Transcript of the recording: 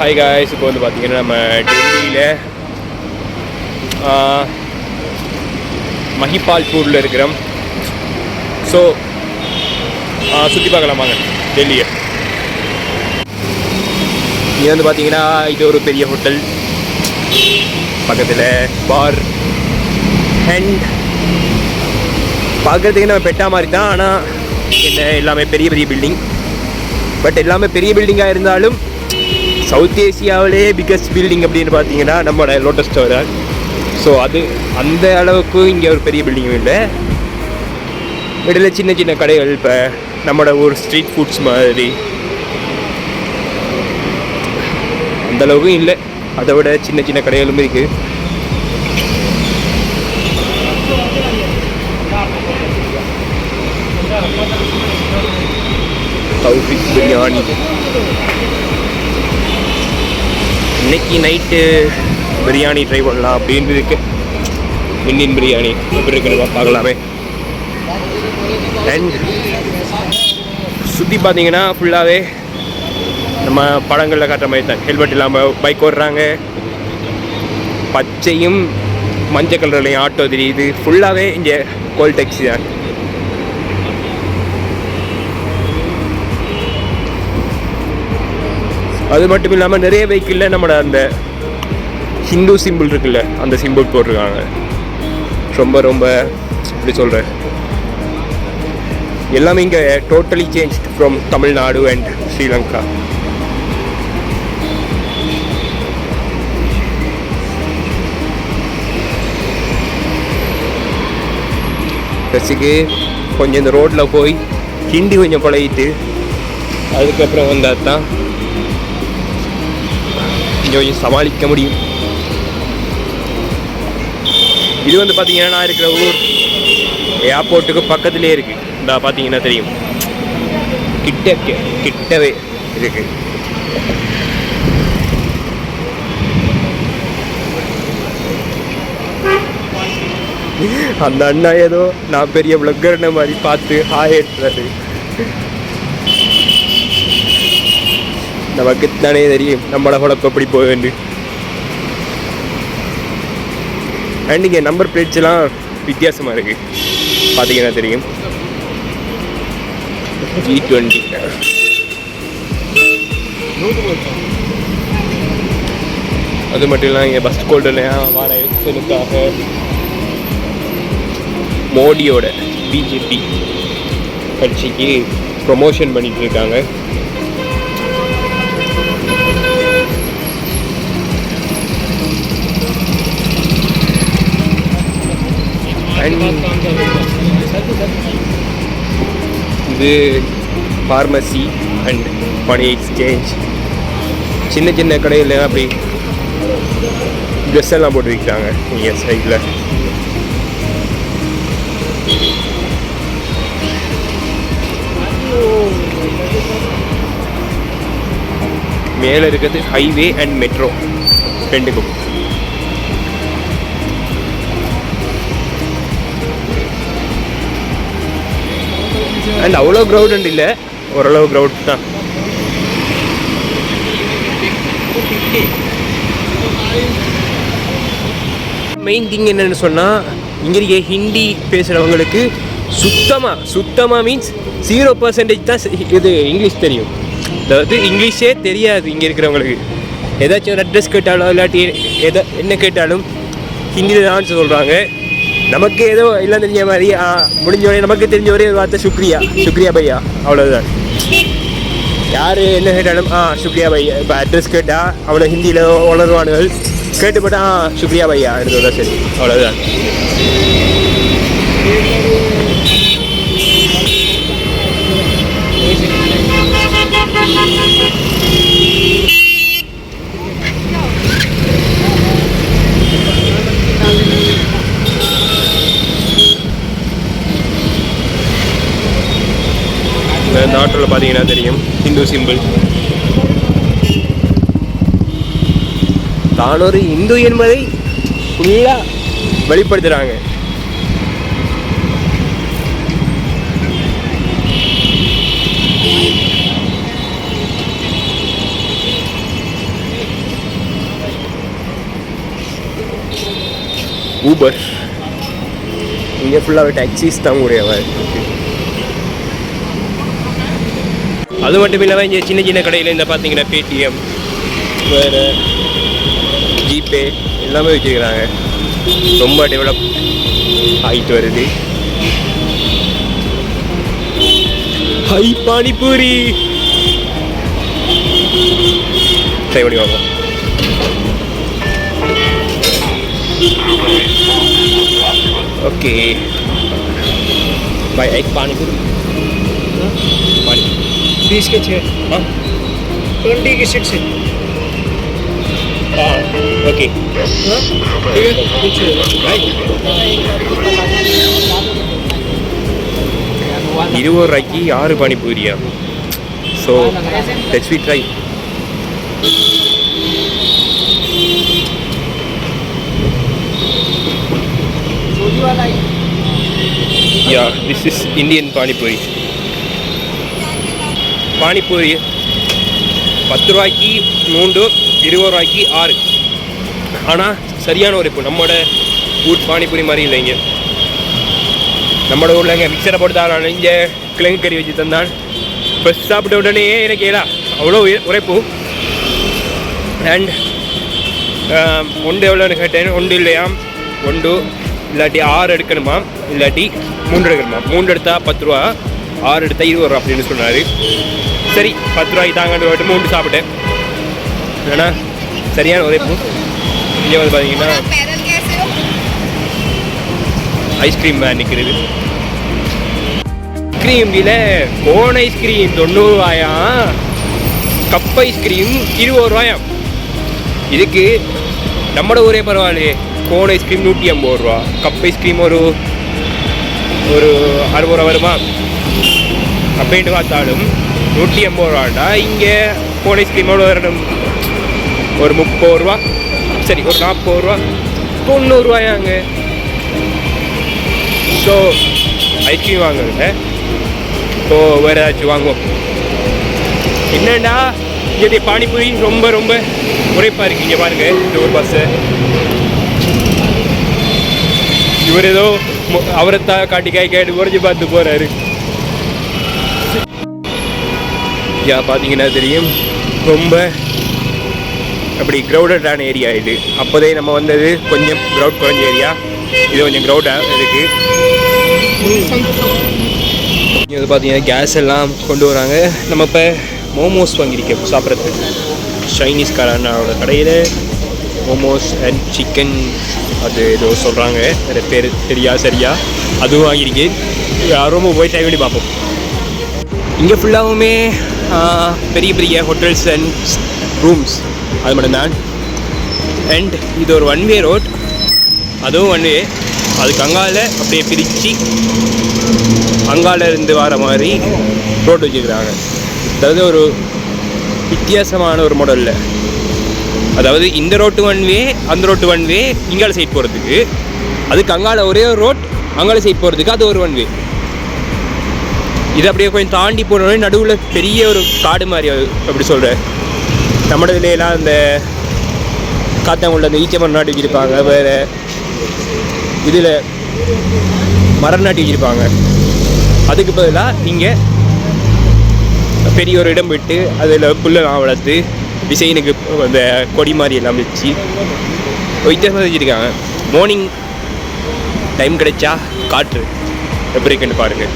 Hi guys, இப்போ வந்து பார்த்தீங்கன்னா நம்ம டெல்லியில் மஹிபால்பூரில் இருக்கிறோம். ஸோ சுற்றி பார்க்கலாம் வாங்க டெல்லியை. இங்கே வந்து பார்த்தீங்கன்னா இது ஒரு பெரிய ஹோட்டல், பக்கத்தில் பார் அண்ட் பார்க்குறதுக்கு நம்ம பெட்டா மாதிரி தான். ஆனால் என்ன எல்லாமே பெரிய பெரிய பில்டிங். பட் எல்லாமே பெரிய பில்டிங்காக இருந்தாலும் சவுத் ஏசியாவிலே பிக்கஸ்ட் பில்டிங் அப்படின்னு பார்த்தீங்கன்னா நம்மளோட லோட்டஸ் டவர் தான். ஸோ அது அந்த அளவுக்கு இங்கே ஒரு பெரிய பில்டிங்கும் இல்லை. இடையில சின்ன சின்ன கடைகள், இப்போ நம்மளோட ஒரு ஸ்ட்ரீட் ஃபுட்ஸ் மாதிரி அந்த அளவுக்கும் இல்லை. அதை விட சின்ன சின்ன கடைகளும் இருக்குது. தௌஃபிக் பிரியாணி இன்னைக்கு நைட்டு பிரியாணி ட்ரை பண்ணலாம் அப்படின்னு இருக்கு. இந்தியன் பிரியாணி எப்படி இருக்குன்னு பார்க்கலாமே. அண்ட் சுற்றி பார்த்தீங்கன்னா ஃபுல்லாகவே நம்ம படங்களில் காட்டுற மாதிரி தான். ஹெல்மெட் இல்லாமல் பைக் ஓடுறாங்க, பச்சையும் மஞ்சள் கலர்லையும் ஆட்டோ தெரியுது. ஃபுல்லாகவே இங்கே கோல் டாக்ஸி தான். அது மட்டும் இல்லாமல் நிறைய வெஹிக்கிளில் நம்மளோட அந்த ஹிந்து சிம்பிள் இருக்குல்ல, அந்த சிம்பிள் போட்டிருக்காங்க. ரொம்ப ரொம்ப எப்படி சொல்கிறேன், எல்லாமே இங்கே totally change from Tamil Nadu and Sri Lanka. ப்ளஸுக்கு கொஞ்சம் இந்த ரோட்டில் போய் ஹிந்தி கொஞ்சம் பழகிட்டு அதுக்கப்புறம் வந்தால் தான் கொஞ்சம் சமாளிக்க முடியும். இது வந்து பார்த்தீங்கன்னா நான் இருக்கிற ஊர் ஏர்போர்ட்டுக்கு பக்கத்துலேயே இருக்குது. இந்த பார்த்தீங்கன்னா தெரியும், கிட்டவே இருக்கு. அந்த அண்ணா ஏதோ நான் பெரிய பிளக்கர்ன மாதிரி பார்த்து ஹாய் எடுத்துறாரு. நமக்கு தானே தெரியும் நம்மளோட உழப்பு எப்படி போக வேண்டும். அண்ட் இங்கே நம்பர் பிளேட்ஸ்லாம் வித்தியாசமாக இருக்குது, பார்த்தீங்கன்னா தெரியும். G20. அது மட்டும் இல்லாமல் இங்கே பஸ் கோல்டெல்லாம் வர எலெக்ஷனுக்காக மோடியோட பிஜேபி கட்சிக்கு ப்ரொமோஷன் பண்ணிட்டு இருக்காங்க. இது ஃபார்மசி அண்ட் மணி எக்ஸ்சேஞ்ச். சின்ன சின்ன கடையில் அப்படி ட்ரெஸ் எல்லாம் போட்டு விற்கிறாங்க இங்கே சைடில். மேலே இருக்கிறது ஹைவே அண்ட் மெட்ரோ ரெண்டுக்கும். அண்ட் அவ்வளோ க்ரௌட் இல்லை, ஓரளவு க்ரௌட் தான். மெயின் திங் என்னென்னு சொன்னால், இங்கே இருக்க ஹிந்தி பேசுகிறவங்களுக்கு சுத்தமாக மீன்ஸ் 0% தான் இது இங்கிலீஷ் தெரியும். அதாவது இங்கிலீஷே தெரியாது இங்கே இருக்கிறவங்களுக்கு. ஏதாச்சும் ஒரு அட்ரஸ் கேட்டாலும் இல்லாட்டி என்ன கேட்டாலும் ஹிந்தியில் தான் சொல்கிறாங்க. நமக்கு ஏதோ எல்லாம் தெரிஞ்ச மாதிரி முடிஞ்சவொடனே நமக்கு தெரிஞ்ச ஒரே வார்த்தை சுக்ரியா பையா, அவ்வளோதான். யார் என்ன கேட்டாலும் சுக்ரியா பையா. இப்போ அட்ரஸ் கேட்டால் அவனை ஹிந்தியில் உணர்வானுகள், கேட்டுப்பட்டா சுக்ரியா பையா எடுத்ததான் சரி, அவ்வளோதான். இந்த ஆட்டோவில் பார்த்தீங்கன்னா தெரியும் ஹிந்து சிம்பிள். தான் ஒரு இந்து என்பதை ஃபுல்லாக வெளிப்படுத்துகிறாங்க. ஊபர். இங்கே ஃபுல்லாகவே டாக்ஸிஸ் தான் கூடியவா இருக்குது. அது மட்டும் இல்லாமல் இங்கே சின்ன சின்ன கடையில் இந்த பார்த்தீங்கன்னா பேடிஎம், வேறு ஜிபே எல்லாமே வச்சுக்கிறாங்க. ரொம்ப டெவலப் ஆகிட்டு வருது. ஹை பானிபூரி ட்ரை பண்ணி வாங்க. ओके भाई एक पानी पूरी पानी 20 के 6 हाँ 20 के 6 है हाँ ओके ठीक है कुछ भाई 20 ரூபாய்க்கு 6 பானிபூரியா. So let's we try. Yeah, this is Indian Panipuri. Panipuri 10 ரூபாய்க்கு 3, 20 ரூபாய்க்கு 6. ஆனால் சரியான ஒரு இப்போ நம்மளோட ஊர் பானிபூரி மாதிரி இல்லைங்க. நம்மளோட ஊரில் இங்கே மிக்சரை போட்டு தான் இங்கே கிழங்கு கறி வச்சு தந்தான். ஃபஸ்ட் சாப்பிட்ட உடனே எனக்கு ஏதா அவ்வளோ உரைப்பு. அண்ட் ஒன்று எவ்வளோன்னு கேட்டேன். ஒன்று இல்லையா, ஒன்று இல்லாட்டி 6 எடுக்கணுமா, இல்லாட்டி 3 எடுக்கணுமா. 3 எடுத்தால் 10 ரூபா, 6 எடுத்தால் 20 ரூபா அப்படின்னு சொன்னார். சரி 10 ரூபாய்க்கு தாங்கன்னு போய்ட்டு 3 சாப்பிட்டேன். ஏன்னா சரியான உரைப்பு. இங்கே வந்து பார்த்தீங்கன்னா ஐஸ்கிரீம் மேன் நிற்கிறது. ஐஸ்கிரீமில் கோன் ஐஸ்கிரீம் 90 ரூபாயா, கப் ஐஸ்கிரீம் 20 ரூபாயாம். இதுக்கு நம்மளோட ஊரே பரவாயில்லையே. கோன் ஐஸ்கிரீம் 150 ரூபா, கப் ஐஸ்கிரீம் ஒரு 60 ரூபா வருமா. அப்படின்ட்டு பார்த்தாலும் 150 ரூபாண்டா. இங்கே கோன் ஐஸ்கிரீமோட வரணும் ஒரு 30 ரூபா, சரி ஒரு 40 ரூபா, 90 ரூபாயாங்க. ஸோ ஐஸ்கிரீம் வாங்குறதுல ஸோ வேறு ஏதாச்சும் வாங்குவோம். என்னண்டா இங்கே பானிபூரி ரொம்ப ரொம்ப உரைப்பாக இருக்குது. இங்கே பாருங்கள் இந்த ஒரு பஸ்ஸு. இவர் ஏதோ அவரைத்தான் காட்டி கேட்டு குறைஞ்சி பார்த்து போகிறாரு. பார்த்தீங்கன்னா தெரியும் ரொம்ப அப்படி க்ரௌடடான ஏரியா இது. அப்போதே நம்ம வந்தது கொஞ்சம் க்ரௌட் குறைஞ்ச ஏரியா, இது கொஞ்சம் க்ரௌடாக இருக்குது. இது பார்த்தீங்கன்னா கேஸ் எல்லாம் கொண்டு வராங்க. நம்ம இப்போ மோமோஸ் வாங்கியிருக்கோம் சாப்பிட்றதுக்கு. சைனீஸ்காரனோட கடையில் மோமோஸ் அண்ட் சிக்கன் அது ஏதோ சொல்கிறாங்க, நிறைய பேர் தெரியா சரியா. அதுவும் வாங்கியிருக்கேன். ரொம்ப போய் ட்ரை பண்ணி பார்ப்போம். இங்கே ஃபுல்லாகவுமே பெரிய பெரிய ஹோட்டல்ஸ் அண்ட் ரூம்ஸ் அது மட்டும்தான். அண்ட் இது ஒரு 1 வே ரோட், அதுவும் 1 வே. அதுக்கு அங்கால அப்படியே பிரித்து அங்கால இருந்து வர மாதிரி ரோடு வச்சுக்கிறாங்க. அதாவது ஒரு வித்தியாசமான ஒரு மாடலில். அதாவது இந்த ரோட்டு 1 வே, அந்த ரோட்டு 1 வே, இங்கால சைட் போகிறதுக்கு. அதுக்கு அங்கால ஒரே ஒரு ரோட், அங்கால சைட் போகிறதுக்கு அது ஒரு 1 வே. இது அப்படியே கொஞ்சம் தாண்டி போனோடனே நடுவில் பெரிய ஒரு காடு மாதிரி அப்படி சொல்கிறேன். நம்ம இதுலாம் இந்த காத்தாங்குள்ள அந்த ஈச்சமரம் நாட்டி வச்சுருப்பாங்க, வேறு இதில் மரம் நாட்டி வச்சுருப்பாங்க. அதுக்கு பதிலாக இங்கே பெரிய ஒரு இடம் விட்டு அதில் புல்லெல்லாம் வளர்த்து டிசைனுக்கு அந்த கொடி மாதிரி எல்லாம் வச்சு வித்தியாசமாக வச்சுருக்காங்க. மார்னிங் டைம் கிடைச்சா காற்று எப்படி இருக்குன்னு பாருங்கள்.